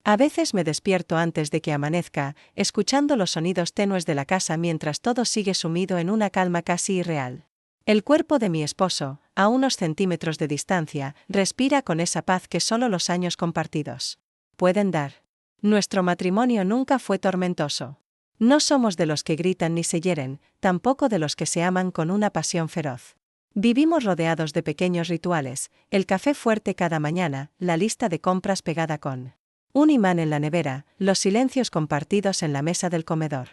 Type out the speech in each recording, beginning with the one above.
A veces me despierto antes de que amanezca, escuchando los sonidos tenues de la casa mientras todo sigue sumido en una calma casi irreal. El cuerpo de mi esposo, a unos centímetros de distancia, respira con esa paz que solo los años compartidos pueden dar. Nuestro matrimonio nunca fue tormentoso. No somos de los que gritan ni se hieren, tampoco de los que se aman con una pasión feroz. Vivimos rodeados de pequeños rituales, el café fuerte cada mañana, la lista de compras pegada con un imán en la nevera, los silencios compartidos en la mesa del comedor.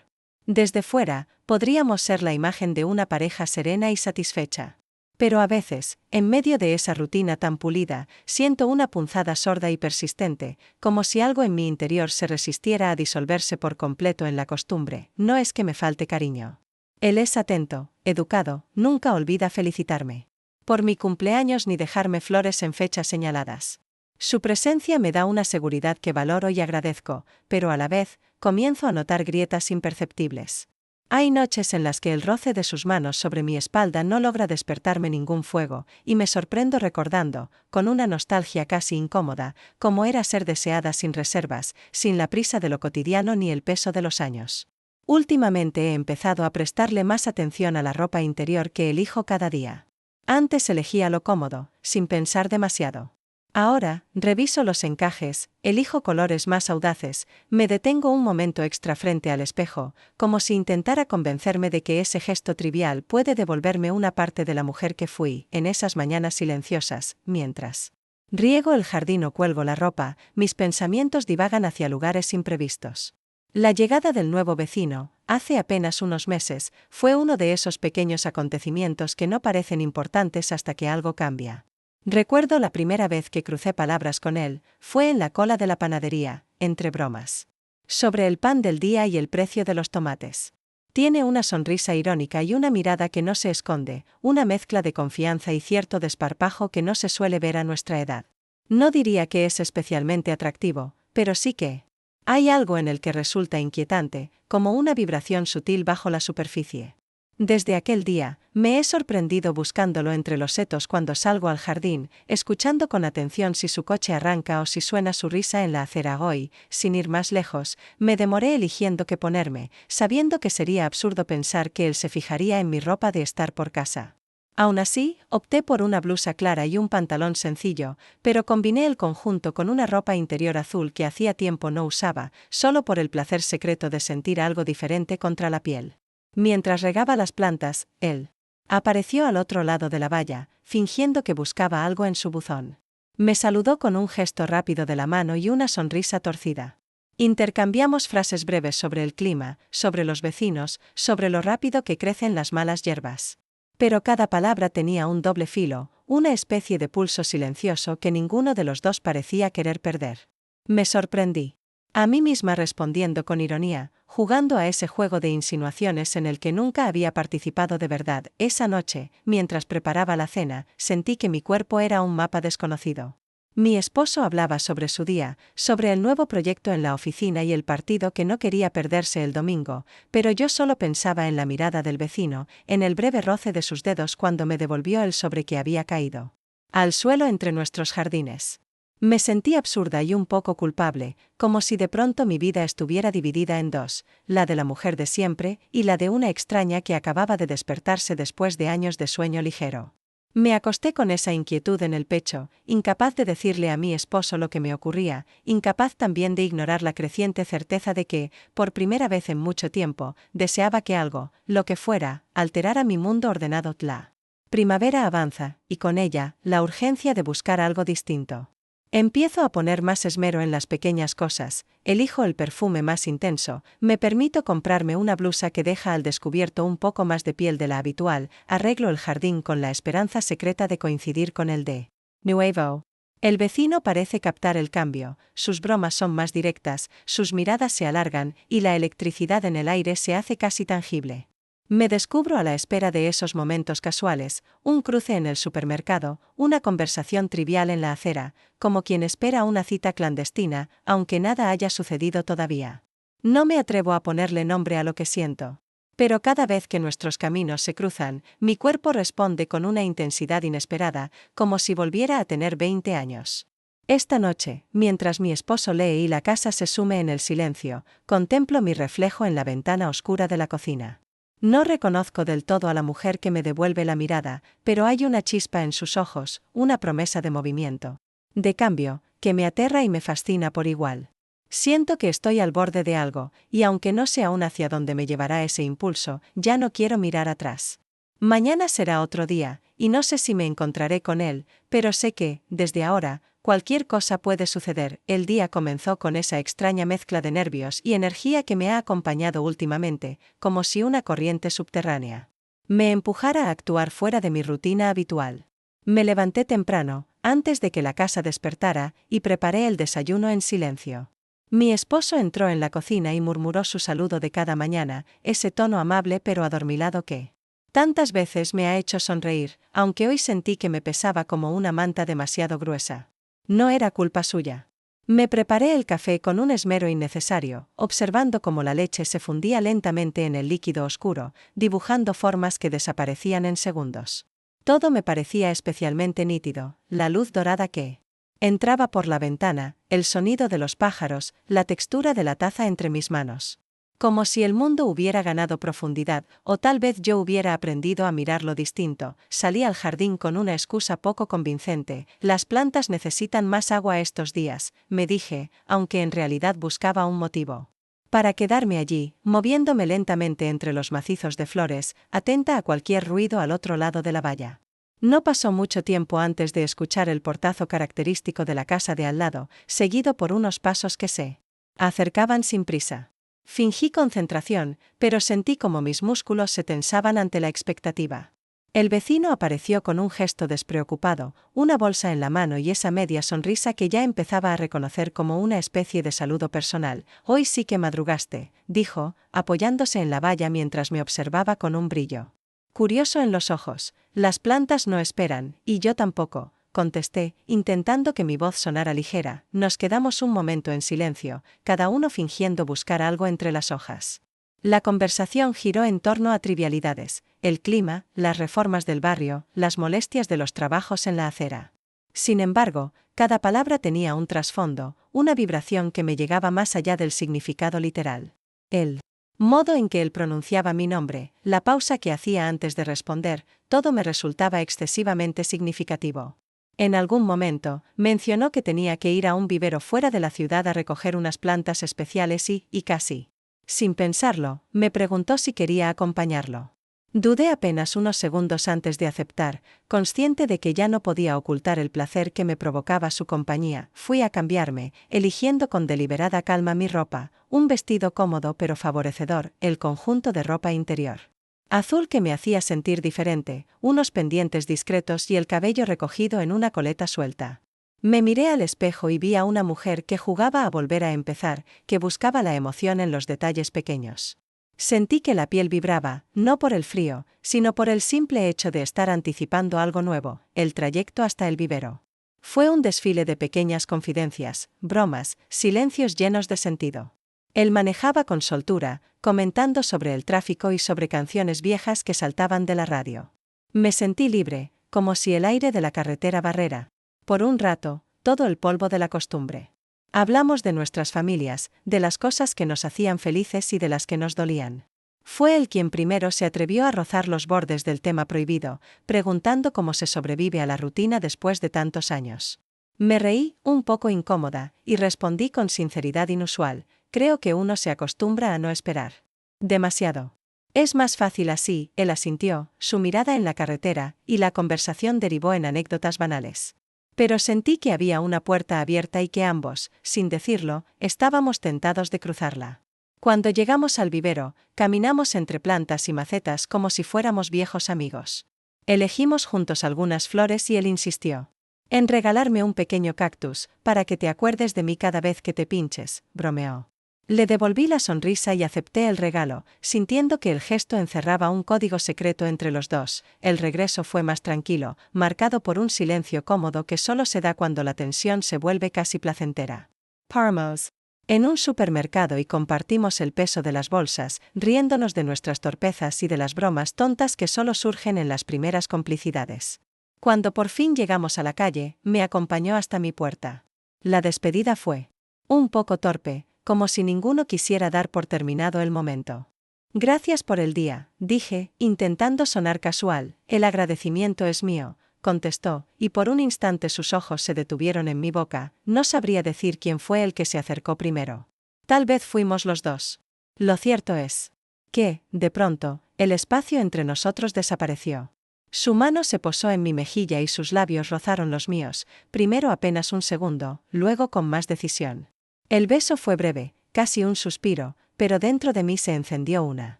Desde fuera, podríamos ser la imagen de una pareja serena y satisfecha. Pero a veces, en medio de esa rutina tan pulida, siento una punzada sorda y persistente, como si algo en mi interior se resistiera a disolverse por completo en la costumbre. No es que me falte cariño. Él es atento, educado, nunca olvida felicitarme por mi cumpleaños ni dejarme flores en fechas señaladas. Su presencia me da una seguridad que valoro y agradezco, pero a la vez, comienzo a notar grietas imperceptibles. Hay noches en las que el roce de sus manos sobre mi espalda no logra despertarme ningún fuego, y me sorprendo recordando, con una nostalgia casi incómoda, cómo era ser deseada sin reservas, sin la prisa de lo cotidiano ni el peso de los años. Últimamente he empezado a prestarle más atención a la ropa interior que elijo cada día. Antes elegía lo cómodo, sin pensar demasiado. Ahora, reviso los encajes, elijo colores más audaces, me detengo un momento extra frente al espejo, como si intentara convencerme de que ese gesto trivial puede devolverme una parte de la mujer que fui, en esas mañanas silenciosas, mientras riego el jardín o cuelgo la ropa, mis pensamientos divagan hacia lugares imprevistos. La llegada del nuevo vecino, hace apenas unos meses, fue uno de esos pequeños acontecimientos que no parecen importantes hasta que algo cambia. Recuerdo la primera vez que crucé palabras con él, fue en la cola de la panadería, entre bromas. Sobre el pan del día y el precio de los tomates. Tiene una sonrisa irónica y una mirada que no se esconde, una mezcla de confianza y cierto desparpajo que no se suele ver a nuestra edad. No diría que es especialmente atractivo, pero sí que hay algo en el que resulta inquietante, como una vibración sutil bajo la superficie. Desde aquel día, me he sorprendido buscándolo entre los setos cuando salgo al jardín, escuchando con atención si su coche arranca o si suena su risa en la acera. Hoy, sin ir más lejos, me demoré eligiendo qué ponerme, sabiendo que sería absurdo pensar que él se fijaría en mi ropa de estar por casa. Aún así, opté por una blusa clara y un pantalón sencillo, pero combiné el conjunto con una ropa interior azul que hacía tiempo no usaba, solo por el placer secreto de sentir algo diferente contra la piel. Mientras regaba las plantas, él apareció al otro lado de la valla, fingiendo que buscaba algo en su buzón. Me saludó con un gesto rápido de la mano y una sonrisa torcida. Intercambiamos frases breves sobre el clima, sobre los vecinos, sobre lo rápido que crecen las malas hierbas. Pero cada palabra tenía un doble filo, una especie de pulso silencioso que ninguno de los dos parecía querer perder. Me sorprendí. A mí misma respondiendo con ironía, jugando a ese juego de insinuaciones en el que nunca había participado de verdad. Esa noche, mientras preparaba la cena, sentí que mi cuerpo era un mapa desconocido. Mi esposo hablaba sobre su día, sobre el nuevo proyecto en la oficina y el partido que no quería perderse el domingo, pero yo solo pensaba en la mirada del vecino, en el breve roce de sus dedos cuando me devolvió el sobre que había caído al suelo entre nuestros jardines. Me sentí absurda y un poco culpable, como si de pronto mi vida estuviera dividida en dos, la de la mujer de siempre y la de una extraña que acababa de despertarse después de años de sueño ligero. Me acosté con esa inquietud en el pecho, incapaz de decirle a mi esposo lo que me ocurría, incapaz también de ignorar la creciente certeza de que, por primera vez en mucho tiempo, deseaba que algo, lo que fuera, alterara mi mundo ordenado. La primavera avanza, y con ella, la urgencia de buscar algo distinto. Empiezo a poner más esmero en las pequeñas cosas, elijo el perfume más intenso, me permito comprarme una blusa que deja al descubierto un poco más de piel de la habitual, arreglo el jardín con la esperanza secreta de coincidir con el de nuevo. El vecino parece captar el cambio, sus bromas son más directas, sus miradas se alargan y la electricidad en el aire se hace casi tangible. Me descubro a la espera de esos momentos casuales, un cruce en el supermercado, una conversación trivial en la acera, como quien espera una cita clandestina, aunque nada haya sucedido todavía. No me atrevo a ponerle nombre a lo que siento. Pero cada vez que nuestros caminos se cruzan, mi cuerpo responde con una intensidad inesperada, como si volviera a tener 20 años. Esta noche, mientras mi esposo lee y la casa se sume en el silencio, contemplo mi reflejo en la ventana oscura de la cocina. No reconozco del todo a la mujer que me devuelve la mirada, pero hay una chispa en sus ojos, una promesa de movimiento. De cambio, que me aterra y me fascina por igual. Siento que estoy al borde de algo, y aunque no sé aún hacia dónde me llevará ese impulso, ya no quiero mirar atrás. Mañana será otro día, y no sé si me encontraré con él, pero sé que, desde ahora, cualquier cosa puede suceder. El día comenzó con esa extraña mezcla de nervios y energía que me ha acompañado últimamente, como si una corriente subterránea me empujara a actuar fuera de mi rutina habitual. Me levanté temprano, antes de que la casa despertara, y preparé el desayuno en silencio. Mi esposo entró en la cocina y murmuró su saludo de cada mañana, ese tono amable pero adormilado que tantas veces me ha hecho sonreír, aunque hoy sentí que me pesaba como una manta demasiado gruesa. No era culpa suya. Me preparé el café con un esmero innecesario, observando cómo la leche se fundía lentamente en el líquido oscuro, dibujando formas que desaparecían en segundos. Todo me parecía especialmente nítido, la luz dorada que entraba por la ventana, el sonido de los pájaros, la textura de la taza entre mis manos. Como si el mundo hubiera ganado profundidad, o tal vez yo hubiera aprendido a mirarlo distinto. Salí al jardín con una excusa poco convincente. Las plantas necesitan más agua estos días, me dije, aunque en realidad buscaba un motivo para quedarme allí, moviéndome lentamente entre los macizos de flores, atenta a cualquier ruido al otro lado de la valla. No pasó mucho tiempo antes de escuchar el portazo característico de la casa de al lado, seguido por unos pasos que se acercaban sin prisa. Fingí concentración, pero sentí como mis músculos se tensaban ante la expectativa. El vecino apareció con un gesto despreocupado, una bolsa en la mano y esa media sonrisa que ya empezaba a reconocer como una especie de saludo personal. Hoy sí que madrugaste, dijo, apoyándose en la valla mientras me observaba con un brillo curioso en los ojos. Las plantas no esperan, y yo tampoco, contesté, intentando que mi voz sonara ligera. Nos quedamos un momento en silencio, cada uno fingiendo buscar algo entre las hojas. La conversación giró en torno a trivialidades, el clima, las reformas del barrio, las molestias de los trabajos en la acera. Sin embargo, cada palabra tenía un trasfondo, una vibración que me llegaba más allá del significado literal. El modo en que él pronunciaba mi nombre, la pausa que hacía antes de responder, todo me resultaba excesivamente significativo. En algún momento, mencionó que tenía que ir a un vivero fuera de la ciudad a recoger unas plantas especiales y casi sin pensarlo, me preguntó si quería acompañarlo. Dudé apenas unos segundos antes de aceptar, consciente de que ya no podía ocultar el placer que me provocaba su compañía. Fui a cambiarme, eligiendo con deliberada calma mi ropa, un vestido cómodo pero favorecedor, el conjunto de ropa interior azul que me hacía sentir diferente, unos pendientes discretos y el cabello recogido en una coleta suelta. Me miré al espejo y vi a una mujer que jugaba a volver a empezar, que buscaba la emoción en los detalles pequeños. Sentí que la piel vibraba, no por el frío, sino por el simple hecho de estar anticipando algo nuevo, el trayecto hasta el vivero. Fue un desfile de pequeñas confidencias, bromas, silencios llenos de sentido. Él manejaba con soltura, comentando sobre el tráfico y sobre canciones viejas que saltaban de la radio. Me sentí libre, como si el aire de la carretera barrera, por un rato, todo el polvo de la costumbre. Hablamos de nuestras familias, de las cosas que nos hacían felices y de las que nos dolían. Fue él quien primero se atrevió a rozar los bordes del tema prohibido, preguntando cómo se sobrevive a la rutina después de tantos años. Me reí, un poco incómoda, y respondí con sinceridad inusual: creo que uno se acostumbra a no esperar demasiado. Es más fácil así, él asintió, su mirada en la carretera, y la conversación derivó en anécdotas banales. Pero sentí que había una puerta abierta y que ambos, sin decirlo, estábamos tentados de cruzarla. Cuando llegamos al vivero, caminamos entre plantas y macetas como si fuéramos viejos amigos. Elegimos juntos algunas flores y él insistió en regalarme un pequeño cactus, para que te acuerdes de mí cada vez que te pinches, bromeó. Le devolví la sonrisa y acepté el regalo, sintiendo que el gesto encerraba un código secreto entre los dos. El regreso fue más tranquilo, marcado por un silencio cómodo que solo se da cuando la tensión se vuelve casi placentera. Parmos. En un supermercado y compartimos el peso de las bolsas, riéndonos de nuestras torpezas y de las bromas tontas que solo surgen en las primeras complicidades. Cuando por fin llegamos a la calle, me acompañó hasta mi puerta. La despedida fue un poco torpe, como si ninguno quisiera dar por terminado el momento. Gracias por el día, dije, intentando sonar casual. El agradecimiento es mío, contestó, y por un instante sus ojos se detuvieron en mi boca. No sabría decir quién fue el que se acercó primero. Tal vez fuimos los dos. Lo cierto es que, de pronto, el espacio entre nosotros desapareció. Su mano se posó en mi mejilla y sus labios rozaron los míos, primero apenas un segundo, luego con más decisión. El beso fue breve, casi un suspiro, pero dentro de mí se encendió una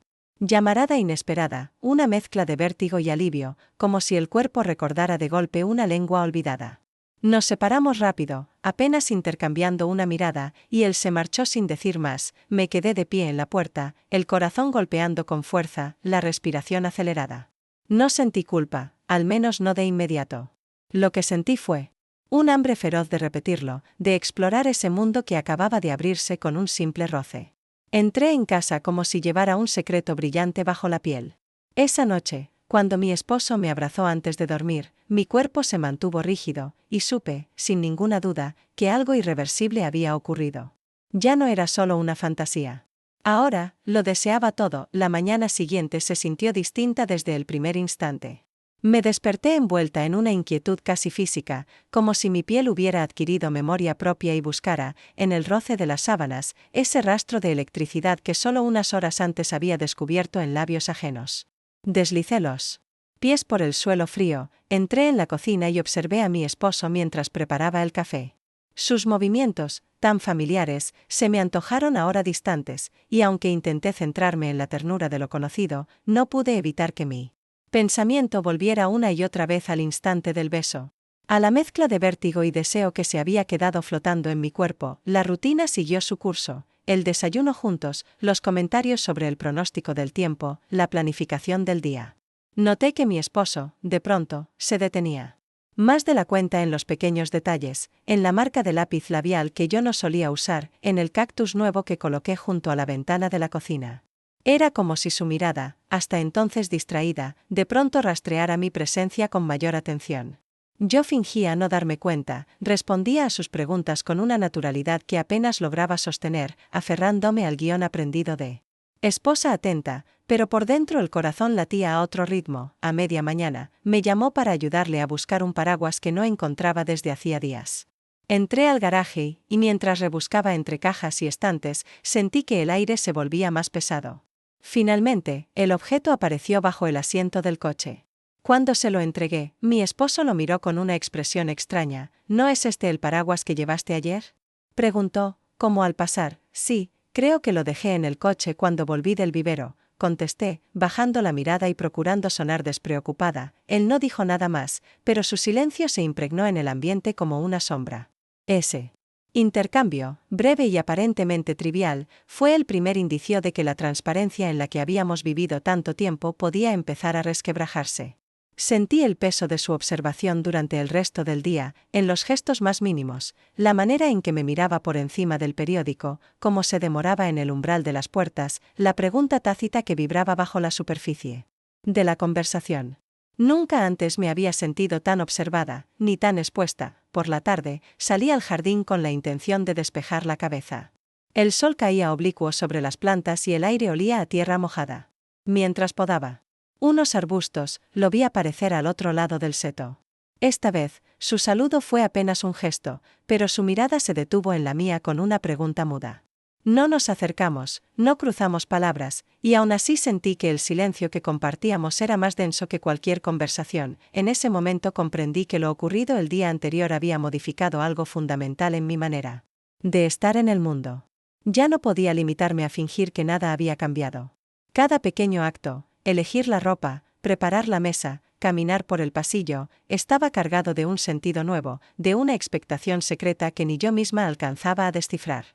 llamarada inesperada, una mezcla de vértigo y alivio, como si el cuerpo recordara de golpe una lengua olvidada. Nos separamos rápido, apenas intercambiando una mirada, y él se marchó sin decir más. Me quedé de pie en la puerta, el corazón golpeando con fuerza, la respiración acelerada. No sentí culpa, al menos no de inmediato. Lo que sentí fue un hambre feroz de repetirlo, de explorar ese mundo que acababa de abrirse con un simple roce. Entré en casa como si llevara un secreto brillante bajo la piel. Esa noche, cuando mi esposo me abrazó antes de dormir, mi cuerpo se mantuvo rígido, y supe, sin ninguna duda, que algo irreversible había ocurrido. Ya no era solo una fantasía. Ahora, lo deseaba todo. La mañana siguiente se sintió distinta desde el primer instante. Me desperté envuelta en una inquietud casi física, como si mi piel hubiera adquirido memoria propia y buscara, en el roce de las sábanas, ese rastro de electricidad que solo unas horas antes había descubierto en labios ajenos. Deslicé los pies por el suelo frío, entré en la cocina y observé a mi esposo mientras preparaba el café. Sus movimientos, tan familiares, se me antojaron ahora distantes, y aunque intenté centrarme en la ternura de lo conocido, no pude evitar que mi pensamiento volviera una y otra vez al instante del beso. A la mezcla de vértigo y deseo que se había quedado flotando en mi cuerpo. La rutina siguió su curso, el desayuno juntos, los comentarios sobre el pronóstico del tiempo, la planificación del día. Noté que mi esposo, de pronto, se detenía. Más de la cuenta en los pequeños detalles, en la marca de lápiz labial que yo no solía usar, en el cactus nuevo que coloqué junto a la ventana de la cocina. Era como si su mirada, hasta entonces distraída, de pronto rastreara mi presencia con mayor atención. Yo fingía no darme cuenta, respondía a sus preguntas con una naturalidad que apenas lograba sostener, aferrándome al guión aprendido de esposa atenta, pero por dentro el corazón latía a otro ritmo. A media mañana, me llamó para ayudarle a buscar un paraguas que no encontraba desde hacía días. Entré al garaje y mientras rebuscaba entre cajas y estantes, sentí que el aire se volvía más pesado. Finalmente, el objeto apareció bajo el asiento del coche. Cuando se lo entregué, mi esposo lo miró con una expresión extraña. ¿No es este el paraguas que llevaste ayer?, preguntó, como al pasar. Sí, creo que lo dejé en el coche cuando volví del vivero, contesté, bajando la mirada y procurando sonar despreocupada. Él no dijo nada más, pero su silencio se impregnó en el ambiente como una sombra. Ese intercambio, breve y aparentemente trivial, fue el primer indicio de que la transparencia en la que habíamos vivido tanto tiempo podía empezar a resquebrajarse. Sentí el peso de su observación durante el resto del día, en los gestos más mínimos, la manera en que me miraba por encima del periódico, cómo se demoraba en el umbral de las puertas, la pregunta tácita que vibraba bajo la superficie de la conversación. Nunca antes me había sentido tan observada, ni tan expuesta. Por la tarde, salí al jardín con la intención de despejar la cabeza. El sol caía oblicuo sobre las plantas y el aire olía a tierra mojada. Mientras podaba unos arbustos, lo vi aparecer al otro lado del seto. Esta vez, su saludo fue apenas un gesto, pero su mirada se detuvo en la mía con una pregunta muda. No nos acercamos, no cruzamos palabras, y aún así sentí que el silencio que compartíamos era más denso que cualquier conversación. En ese momento comprendí que lo ocurrido el día anterior había modificado algo fundamental en mi manera de estar en el mundo. Ya no podía limitarme a fingir que nada había cambiado. Cada pequeño acto, elegir la ropa, preparar la mesa, caminar por el pasillo, estaba cargado de un sentido nuevo, de una expectación secreta que ni yo misma alcanzaba a descifrar.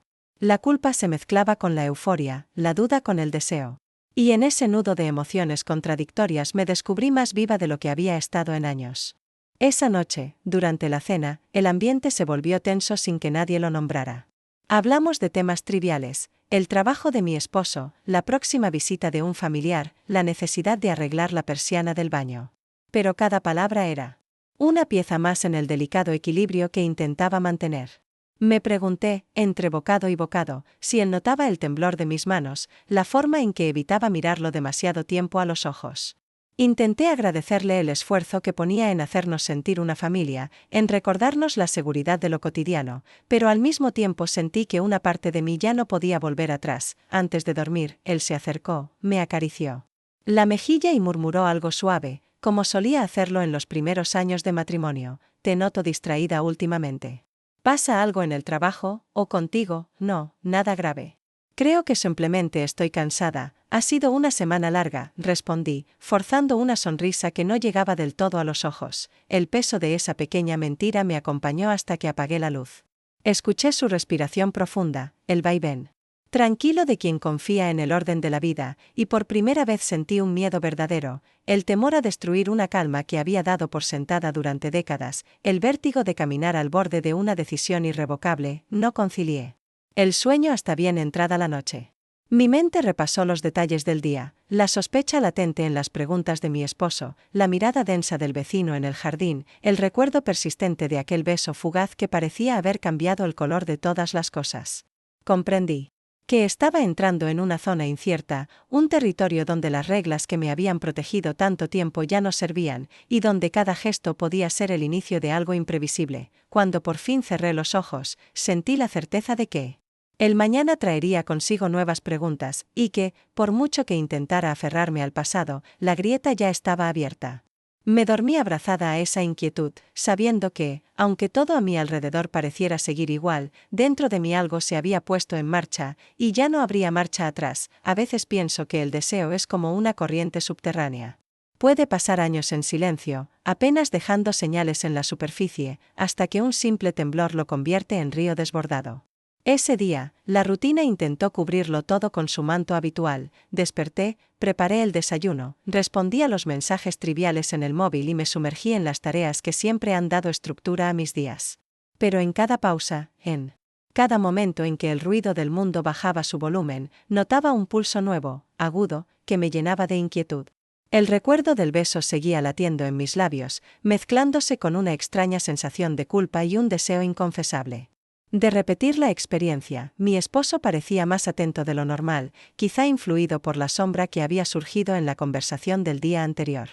La culpa se mezclaba con la euforia, la duda con el deseo. Y en ese nudo de emociones contradictorias me descubrí más viva de lo que había estado en años. Esa noche, durante la cena, el ambiente se volvió tenso sin que nadie lo nombrara. Hablamos de temas triviales, el trabajo de mi esposo, la próxima visita de un familiar, la necesidad de arreglar la persiana del baño. Pero cada palabra era una pieza más en el delicado equilibrio que intentaba mantener. Me pregunté, entre bocado y bocado, si él notaba el temblor de mis manos, la forma en que evitaba mirarlo demasiado tiempo a los ojos. Intenté agradecerle el esfuerzo que ponía en hacernos sentir una familia, en recordarnos la seguridad de lo cotidiano, pero al mismo tiempo sentí que una parte de mí ya no podía volver atrás. Antes de dormir, él se acercó, me acarició la mejilla y murmuró algo suave, como solía hacerlo en los primeros años de matrimonio: «Te noto distraída últimamente. ¿Pasa algo en el trabajo, o contigo?» «No, nada grave. Creo que simplemente estoy cansada. Ha sido una semana larga», respondí, forzando una sonrisa que no llegaba del todo a los ojos. El peso de esa pequeña mentira me acompañó hasta que apagué la luz. Escuché su respiración profunda, el vaivén tranquilo de quien confía en el orden de la vida, y por primera vez sentí un miedo verdadero, el temor a destruir una calma que había dado por sentada durante décadas, el vértigo de caminar al borde de una decisión irrevocable. No concilié el sueño hasta bien entrada la noche. Mi mente repasó los detalles del día, la sospecha latente en las preguntas de mi esposo, la mirada densa del vecino en el jardín, el recuerdo persistente de aquel beso fugaz que parecía haber cambiado el color de todas las cosas. Comprendí que estaba entrando en una zona incierta, un territorio donde las reglas que me habían protegido tanto tiempo ya no servían, y donde cada gesto podía ser el inicio de algo imprevisible. Cuando por fin cerré los ojos, sentí la certeza de que el mañana traería consigo nuevas preguntas, y que, por mucho que intentara aferrarme al pasado, la grieta ya estaba abierta. Me dormí abrazada a esa inquietud, sabiendo que, aunque todo a mi alrededor pareciera seguir igual, dentro de mí algo se había puesto en marcha, y ya no habría marcha atrás. A veces pienso que el deseo es como una corriente subterránea. Puede pasar años en silencio, apenas dejando señales en la superficie, hasta que un simple temblor lo convierte en río desbordado. Ese día, la rutina intentó cubrirlo todo con su manto habitual. Desperté, preparé el desayuno, respondí a los mensajes triviales en el móvil y me sumergí en las tareas que siempre han dado estructura a mis días. Pero en cada pausa, en cada momento en que el ruido del mundo bajaba su volumen, notaba un pulso nuevo, agudo, que me llenaba de inquietud. El recuerdo del beso seguía latiendo en mis labios, mezclándose con una extraña sensación de culpa y un deseo inconfesable de repetir la experiencia. Mi esposo parecía más atento de lo normal, quizá influido por la sombra que había surgido en la conversación del día anterior.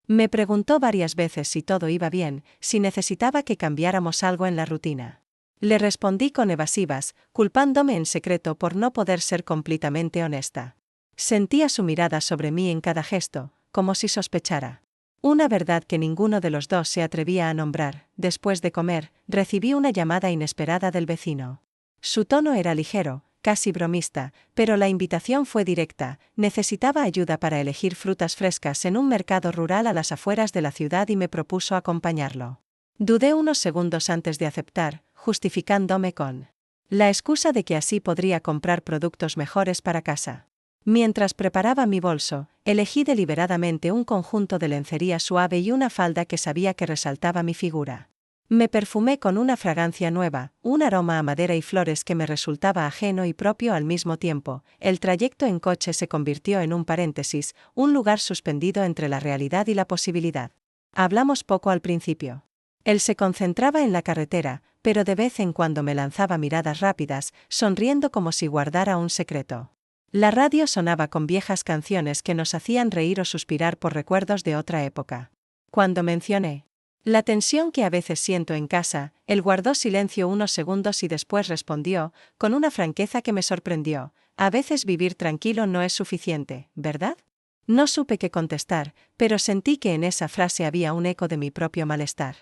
Me preguntó varias veces si todo iba bien, si necesitaba que cambiáramos algo en la rutina. Le respondí con evasivas, culpándome en secreto por no poder ser completamente honesta. Sentía su mirada sobre mí en cada gesto, como si sospechara una verdad que ninguno de los dos se atrevía a nombrar. Después de comer, recibí una llamada inesperada del vecino. Su tono era ligero, casi bromista, pero la invitación fue directa. Necesitaba ayuda para elegir frutas frescas en un mercado rural a las afueras de la ciudad y me propuso acompañarlo. Dudé unos segundos antes de aceptar, justificándome con la excusa de que así podría comprar productos mejores para casa. Mientras preparaba mi bolso, elegí deliberadamente un conjunto de lencería suave y una falda que sabía que resaltaba mi figura. Me perfumé con una fragancia nueva, un aroma a madera y flores que me resultaba ajeno y propio al mismo tiempo. El trayecto en coche se convirtió en un paréntesis, un lugar suspendido entre la realidad y la posibilidad. Hablamos poco al principio. Él se concentraba en la carretera, pero de vez en cuando me lanzaba miradas rápidas, sonriendo como si guardara un secreto. La radio sonaba con viejas canciones que nos hacían reír o suspirar por recuerdos de otra época. Cuando mencioné la tensión que a veces siento en casa, él guardó silencio unos segundos y después respondió, con una franqueza que me sorprendió: «A veces vivir tranquilo no es suficiente, ¿verdad?» No supe qué contestar, pero sentí que en esa frase había un eco de mi propio malestar.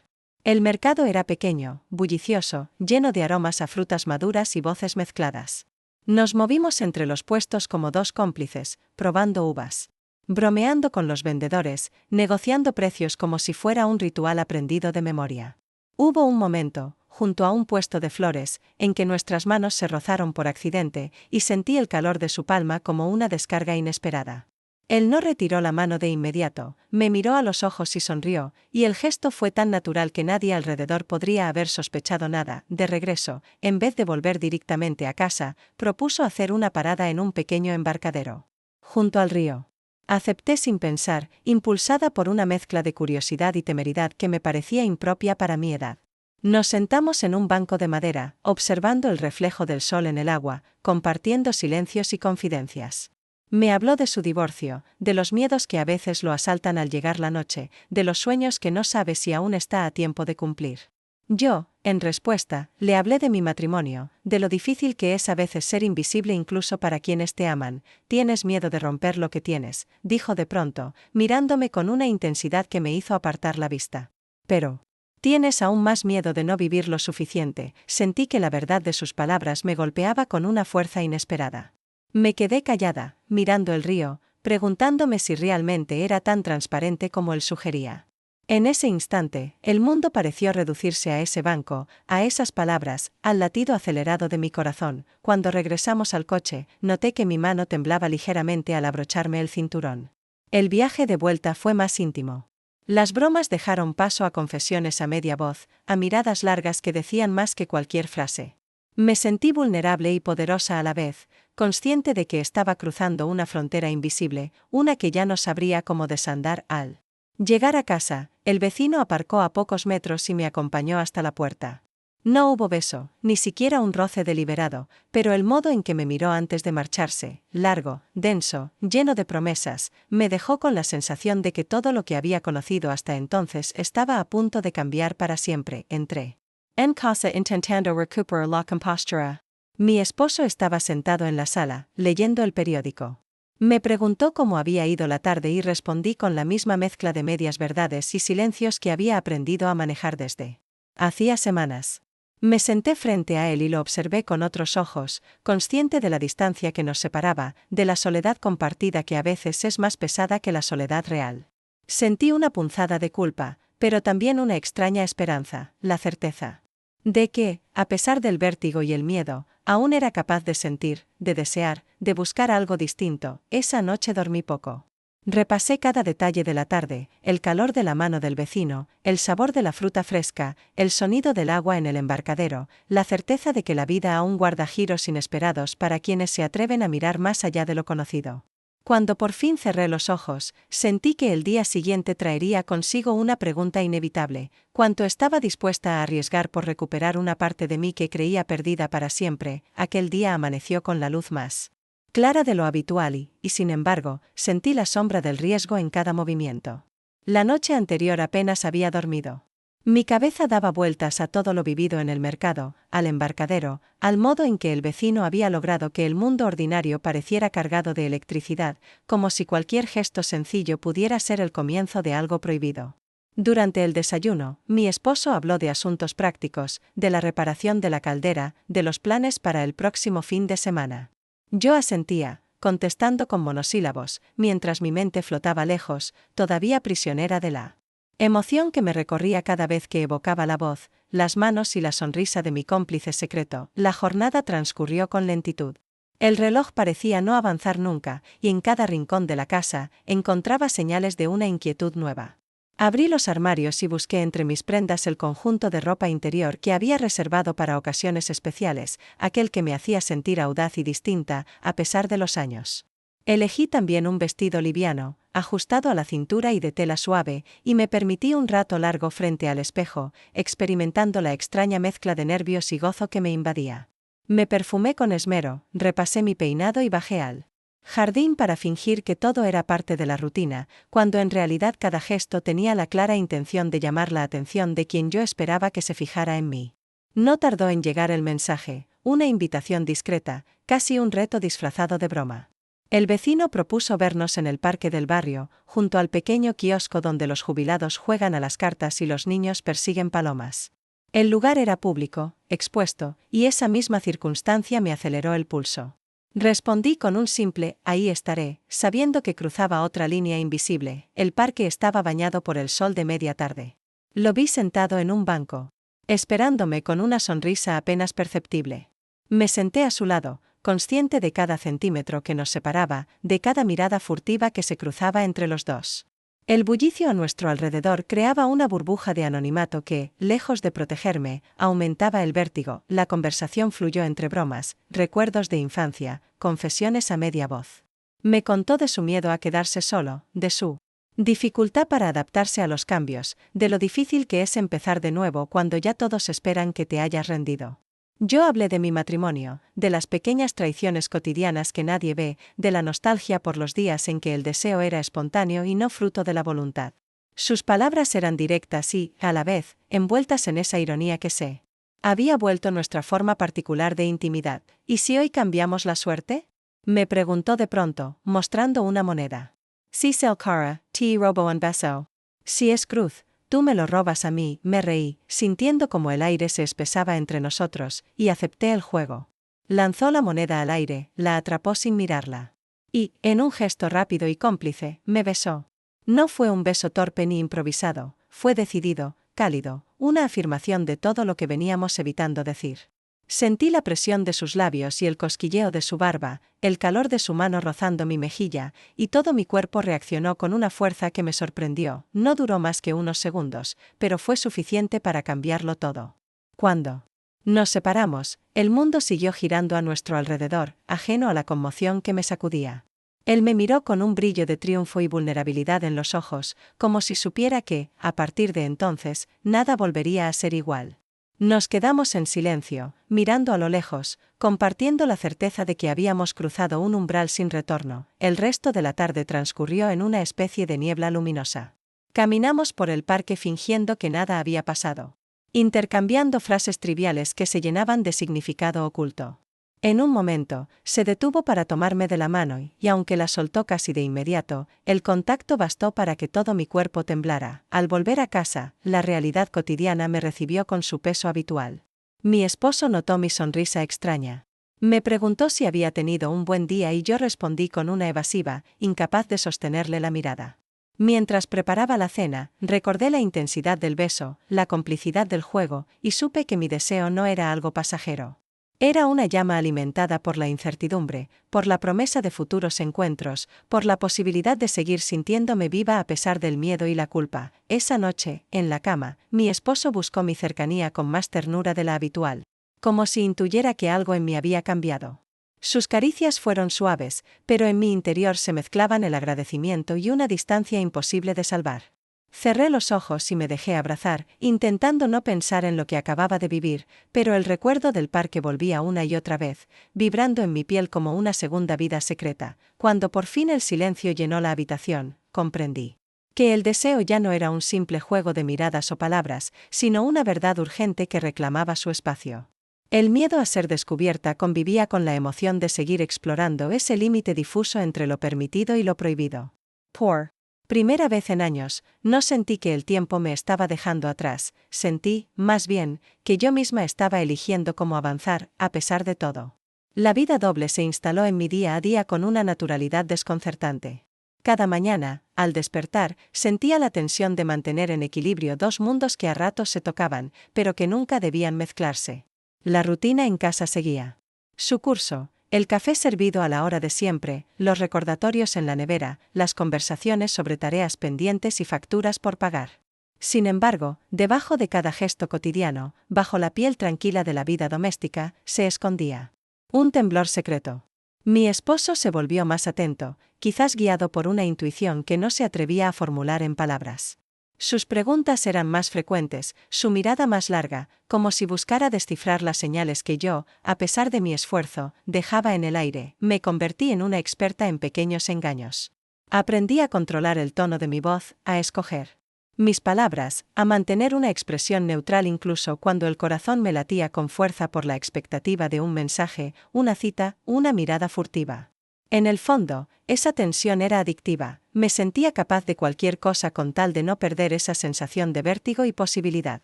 El mercado era pequeño, bullicioso, lleno de aromas a frutas maduras y voces mezcladas. Nos movimos entre los puestos como dos cómplices, probando uvas, bromeando con los vendedores, negociando precios como si fuera un ritual aprendido de memoria. Hubo un momento, junto a un puesto de flores, en que nuestras manos se rozaron por accidente, y sentí el calor de su palma como una descarga inesperada. Él no retiró la mano de inmediato, me miró a los ojos y sonrió, y el gesto fue tan natural que nadie alrededor podría haber sospechado nada. De regreso, en vez de volver directamente a casa, propuso hacer una parada en un pequeño embarcadero junto al río. Acepté sin pensar, impulsada por una mezcla de curiosidad y temeridad que me parecía impropia para mi edad. Nos sentamos en un banco de madera, observando el reflejo del sol en el agua, compartiendo silencios y confidencias. Me habló de su divorcio, de los miedos que a veces lo asaltan al llegar la noche, de los sueños que no sabe si aún está a tiempo de cumplir. Yo, en respuesta, le hablé de mi matrimonio, de lo difícil que es a veces ser invisible incluso para quienes te aman. Tienes miedo de romper lo que tienes, dijo de pronto, mirándome con una intensidad que me hizo apartar la vista. Pero tienes aún más miedo de no vivir lo suficiente. Sentí que la verdad de sus palabras me golpeaba con una fuerza inesperada. Me quedé callada, mirando el río, preguntándome si realmente era tan transparente como él sugería. En ese instante, el mundo pareció reducirse a ese banco, a esas palabras, al latido acelerado de mi corazón. Cuando regresamos al coche, noté que mi mano temblaba ligeramente al abrocharme el cinturón. El viaje de vuelta fue más íntimo. Las bromas dejaron paso a confesiones a media voz, a miradas largas que decían más que cualquier frase. Me sentí vulnerable y poderosa a la vez, consciente de que estaba cruzando una frontera invisible, una que ya no sabría cómo desandar al llegar a casa. El vecino aparcó a pocos metros y me acompañó hasta la puerta. No hubo beso, ni siquiera un roce deliberado, pero el modo en que me miró antes de marcharse, largo, denso, lleno de promesas, me dejó con la sensación de que todo lo que había conocido hasta entonces estaba a punto de cambiar para siempre. Entré en casa intentando recuperar la compostura. Mi esposo estaba sentado en la sala, leyendo el periódico. Me preguntó cómo había ido la tarde y respondí con la misma mezcla de medias verdades y silencios que había aprendido a manejar desde hacía semanas. Me senté frente a él y lo observé con otros ojos, consciente de la distancia que nos separaba, de la soledad compartida que a veces es más pesada que la soledad real. Sentí una punzada de culpa, pero también una extraña esperanza, la certeza de que, a pesar del vértigo y el miedo, aún era capaz de sentir, de desear, de buscar algo distinto. Esa noche dormí poco. Repasé cada detalle de la tarde, el calor de la mano del vecino, el sabor de la fruta fresca, el sonido del agua en el embarcadero, la certeza de que la vida aún guarda giros inesperados para quienes se atreven a mirar más allá de lo conocido. Cuando por fin cerré los ojos, sentí que el día siguiente traería consigo una pregunta inevitable: ¿cuánto estaba dispuesta a arriesgar por recuperar una parte de mí que creía perdida para siempre? Aquel día amaneció con la luz más clara de lo habitual y, sin embargo, sentí la sombra del riesgo en cada movimiento. La noche anterior apenas había dormido. Mi cabeza daba vueltas a todo lo vivido en el mercado, al embarcadero, al modo en que el vecino había logrado que el mundo ordinario pareciera cargado de electricidad, como si cualquier gesto sencillo pudiera ser el comienzo de algo prohibido. Durante el desayuno, mi esposo habló de asuntos prácticos, de la reparación de la caldera, de los planes para el próximo fin de semana. Yo asentía, contestando con monosílabos, mientras mi mente flotaba lejos, todavía prisionera de la emoción que me recorría cada vez que evocaba la voz, las manos y la sonrisa de mi cómplice secreto. La jornada transcurrió con lentitud. El reloj parecía no avanzar nunca, y en cada rincón de la casa encontraba señales de una inquietud nueva. Abrí los armarios y busqué entre mis prendas el conjunto de ropa interior que había reservado para ocasiones especiales, aquel que me hacía sentir audaz y distinta, a pesar de los años. Elegí también un vestido liviano, ajustado a la cintura y de tela suave, y me permití un rato largo frente al espejo, experimentando la extraña mezcla de nervios y gozo que me invadía. Me perfumé con esmero, repasé mi peinado y bajé al jardín para fingir que todo era parte de la rutina, cuando en realidad cada gesto tenía la clara intención de llamar la atención de quien yo esperaba que se fijara en mí. No tardó en llegar el mensaje, una invitación discreta, casi un reto disfrazado de broma. El vecino propuso vernos en el parque del barrio, junto al pequeño kiosco donde los jubilados juegan a las cartas y los niños persiguen palomas. El lugar era público, expuesto, y esa misma circunstancia me aceleró el pulso. Respondí con un simple «ahí estaré», sabiendo que cruzaba otra línea invisible. El parque estaba bañado por el sol de media tarde. Lo vi sentado en un banco, esperándome con una sonrisa apenas perceptible. Me senté a su lado, consciente de cada centímetro que nos separaba, de cada mirada furtiva que se cruzaba entre los dos. El bullicio a nuestro alrededor creaba una burbuja de anonimato que, lejos de protegerme, aumentaba el vértigo. La conversación fluyó entre bromas, recuerdos de infancia, confesiones a media voz. Me contó de su miedo a quedarse solo, de su Dificultad para adaptarse a los cambios, de lo difícil que es empezar de nuevo cuando ya todos esperan que te hayas rendido. Yo hablé de mi matrimonio, de las pequeñas traiciones cotidianas que nadie ve, de la nostalgia por los días en que el deseo era espontáneo y no fruto de la voluntad. Sus palabras eran directas y, a la vez, envueltas en esa ironía que sé. Había vuelto nuestra forma particular de intimidad. ¿Y si hoy cambiamos la suerte? Me preguntó de pronto, mostrando una moneda. Cecil Cara, T. Robo un beso. Si es cruz, tú me lo robas a mí, me reí, sintiendo como el aire se espesaba entre nosotros, y acepté el juego. Lanzó la moneda al aire, la atrapó sin mirarla. Y, en un gesto rápido y cómplice, me besó. No fue un beso torpe ni improvisado, fue decidido, cálido, una afirmación de todo lo que veníamos evitando decir. Sentí la presión de sus labios y el cosquilleo de su barba, el calor de su mano rozando mi mejilla, y todo mi cuerpo reaccionó con una fuerza que me sorprendió. No duró más que unos segundos, pero fue suficiente para cambiarlo todo. Cuando nos separamos, el mundo siguió girando a nuestro alrededor, ajeno a la conmoción que me sacudía. Él me miró con un brillo de triunfo y vulnerabilidad en los ojos, como si supiera que, a partir de entonces, nada volvería a ser igual. Nos quedamos en silencio, mirando a lo lejos, compartiendo la certeza de que habíamos cruzado un umbral sin retorno. El resto de la tarde transcurrió en una especie de niebla luminosa. Caminamos por el parque fingiendo que nada había pasado, intercambiando frases triviales que se llenaban de significado oculto. En un momento, se detuvo para tomarme de la mano y aunque la soltó casi de inmediato, el contacto bastó para que todo mi cuerpo temblara. Al volver a casa, la realidad cotidiana me recibió con su peso habitual. Mi esposo notó mi sonrisa extraña. Me preguntó si había tenido un buen día y yo respondí con una evasiva, incapaz de sostenerle la mirada. Mientras preparaba la cena, recordé la intensidad del beso, la complicidad del juego, y supe que mi deseo no era algo pasajero. Era una llama alimentada por la incertidumbre, por la promesa de futuros encuentros, por la posibilidad de seguir sintiéndome viva a pesar del miedo y la culpa. Esa noche, en la cama, mi esposo buscó mi cercanía con más ternura de la habitual, como si intuyera que algo en mí había cambiado. Sus caricias fueron suaves, pero en mi interior se mezclaban el agradecimiento y una distancia imposible de salvar. Cerré los ojos y me dejé abrazar, intentando no pensar en lo que acababa de vivir, pero el recuerdo del parque volvía una y otra vez, vibrando en mi piel como una segunda vida secreta. Cuando por fin el silencio llenó la habitación, comprendí que el deseo ya no era un simple juego de miradas o palabras, sino una verdad urgente que reclamaba su espacio. El miedo a ser descubierta convivía con la emoción de seguir explorando ese límite difuso entre lo permitido y lo prohibido. Por primera vez en años, no sentí que el tiempo me estaba dejando atrás, sentí, más bien, que yo misma estaba eligiendo cómo avanzar, a pesar de todo. La vida doble se instaló en mi día a día con una naturalidad desconcertante. Cada mañana, al despertar, sentía la tensión de mantener en equilibrio dos mundos que a ratos se tocaban, pero que nunca debían mezclarse. La rutina en casa seguía su curso. El café servido a la hora de siempre, los recordatorios en la nevera, las conversaciones sobre tareas pendientes y facturas por pagar. Sin embargo, debajo de cada gesto cotidiano, bajo la piel tranquila de la vida doméstica, se escondía un temblor secreto. Mi esposo se volvió más atento, quizás guiado por una intuición que no se atrevía a formular en palabras. Sus preguntas eran más frecuentes, su mirada más larga, como si buscara descifrar las señales que yo, a pesar de mi esfuerzo, dejaba en el aire. Me convertí en una experta en pequeños engaños. Aprendí a controlar el tono de mi voz, a escoger mis palabras, a mantener una expresión neutral incluso cuando el corazón me latía con fuerza por la expectativa de un mensaje, una cita, una mirada furtiva. En el fondo, esa tensión era adictiva, me sentía capaz de cualquier cosa con tal de no perder esa sensación de vértigo y posibilidad.